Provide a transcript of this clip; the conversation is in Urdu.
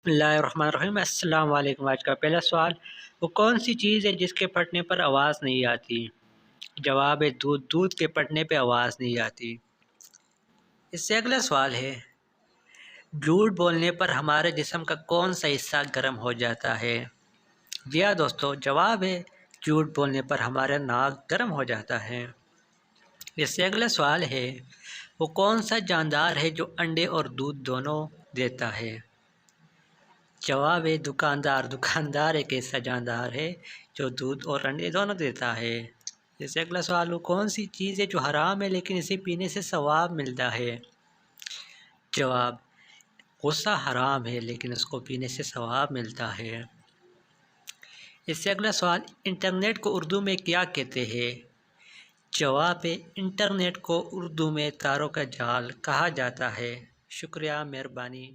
بسم اللہ الرحمن الرحیم۔ السلام علیکم۔ آج کا پہلا سوال، وہ کون سی چیز ہے جس کے پھٹنے پر آواز نہیں آتی؟ جواب ہے دودھ۔ دودھ کے پھٹنے پہ آواز نہیں آتی۔ اس سے اگلا سوال ہے، جھوٹ بولنے پر ہمارے جسم کا کون سا حصہ گرم ہو جاتا ہے؟ جی ہاں دوستو، جواب ہے جھوٹ بولنے پر ہمارا ناک گرم ہو جاتا ہے۔ اس سے اگلا سوال ہے، وہ کون سا جاندار ہے جو انڈے اور دودھ دونوں دیتا ہے؟ جواب ہے دکاندار۔ دکاندار ایک ایسا جاندار ہے جو دودھ اور انڈے دونوں دیتا ہے۔ جیسے اگلا سوال، وہ کون سی چیز ہے جو حرام ہے لیکن اسے پینے سے ثواب ملتا ہے؟ جواب، غصہ حرام ہے لیکن اس کو پینے سے ثواب ملتا ہے۔ اس سے اگلا سوال، انٹرنیٹ کو اردو میں کیا کہتے ہیں؟ جواب ہے انٹرنیٹ کو اردو میں تاروں کا جال کہا جاتا ہے۔ شکریہ، مہربانی۔